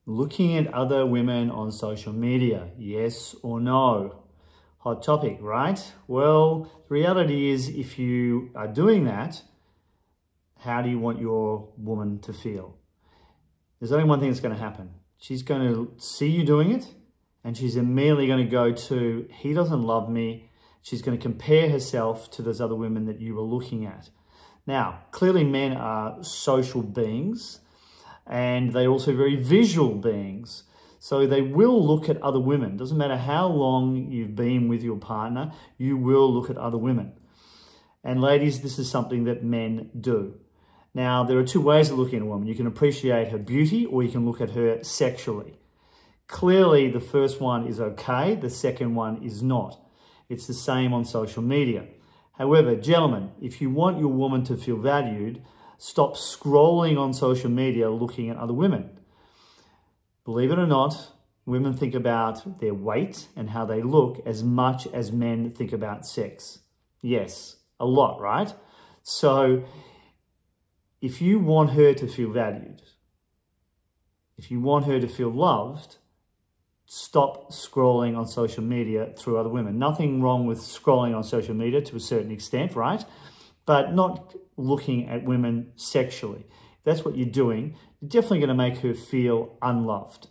Looking at other women on social media, yes or no? Hot topic, right? Well, the reality is if you are doing that, how do you want your woman to feel? There's only one thing that's going to happen. She's going to see you doing it and she's immediately going to go to, he doesn't love me. She's going to compare herself to those other women that you were looking at. Now, clearly men are social beings and they're also very visual beings. So they will look at other women. Doesn't matter how long you've been with your partner, you will look at other women. And ladies, this is something that men do. Now, there are two ways of looking at a woman. You can appreciate her beauty or you can look at her sexually. Clearly, the first one is okay. The second one is not. It's the same on social media. However, gentlemen, if you want your woman to feel valued, stop scrolling on social media looking at other women. Believe it or not, women think about their weight and how they look as much as men think about sex. Yes, a lot, right? So if you want her to feel valued, if you want her to feel loved, stop scrolling on social media through other women. Nothing wrong with scrolling on social media to a certain extent, right? But not looking at women sexually. If that's what you're doing, you're definitely going to make her feel unloved.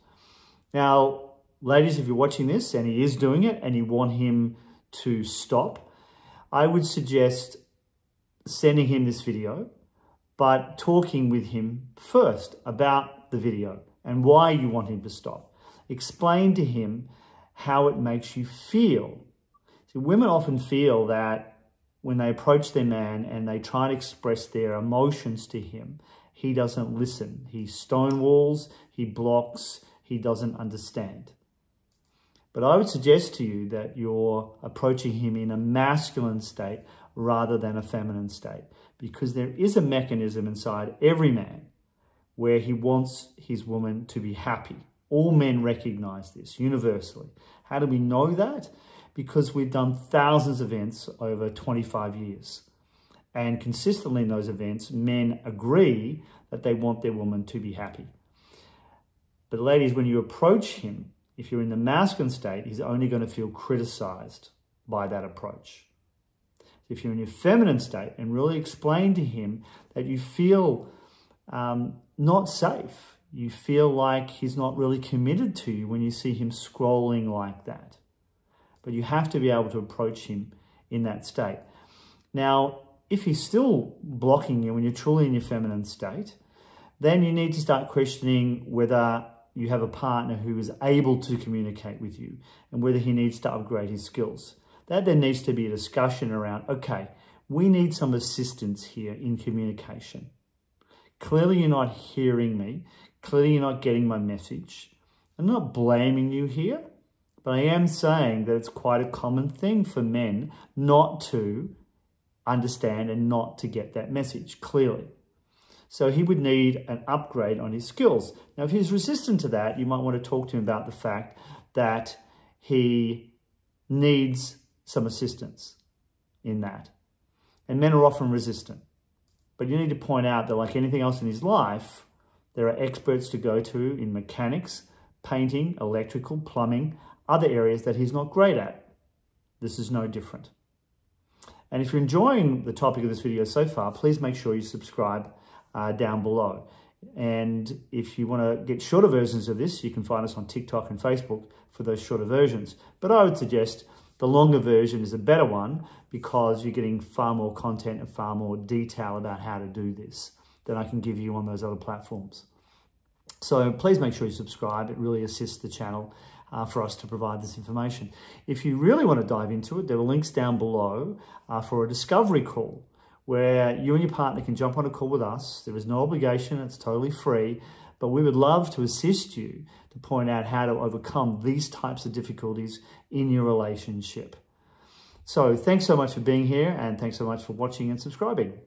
Now, ladies, if you're watching this and he is doing it and you want him to stop, I would suggest sending him this video, but talking with him first about the video and why you want him to stop. Explain to him how it makes you feel. See, women often feel that when they approach their man and they try to express their emotions to him, he doesn't listen. He stonewalls, he blocks, he doesn't understand. But I would suggest to you that you're approaching him in a masculine state rather than a feminine state, because there is a mechanism inside every man where he wants his woman to be happy. All men recognize this universally. How do we know that? Because we've done thousands of events over 25 years. And consistently in those events, men agree that they want their woman to be happy. But ladies, when you approach him, if you're in the masculine state, he's only going to feel criticized by that approach. If you're in your feminine state and really explain to him that you feel not safe, you feel like he's not really committed to you when you see him scrolling like that. But you have to be able to approach him in that state. Now, if he's still blocking you when you're truly in your feminine state, then you need to start questioning whether you have a partner who is able to communicate with you and whether he needs to upgrade his skills. That then needs to be a discussion around, okay, we need some assistance here in communication. Clearly you're not hearing me. Clearly you're not getting my message. I'm not blaming you here, but I am saying that it's quite a common thing for men not to understand and not to get that message clearly. So he would need an upgrade on his skills. Now, if he's resistant to that, you might want to talk to him about the fact that he needs some assistance in that. And men are often resistant. But you need to point out that like anything else in his life, there are experts to go to in mechanics, painting, electrical, plumbing, other areas that he's not great at. This is no different. And if you're enjoying the topic of this video so far, please make sure you subscribe down below. And if you want to get shorter versions of this, you can find us on TikTok and Facebook for those shorter versions. But I would suggest the longer version is a better one because you're getting far more content and far more detail about how to do this than I can give you on those other platforms. So please make sure you subscribe. It really assists the channel for us to provide this information. If you really want to dive into it, there are links down below for a discovery call where you and your partner can jump on a call with us. There is no obligation, it's totally free, but we would love to assist you to point out how to overcome these types of difficulties in your relationship. So thanks so much for being here and thanks so much for watching and subscribing.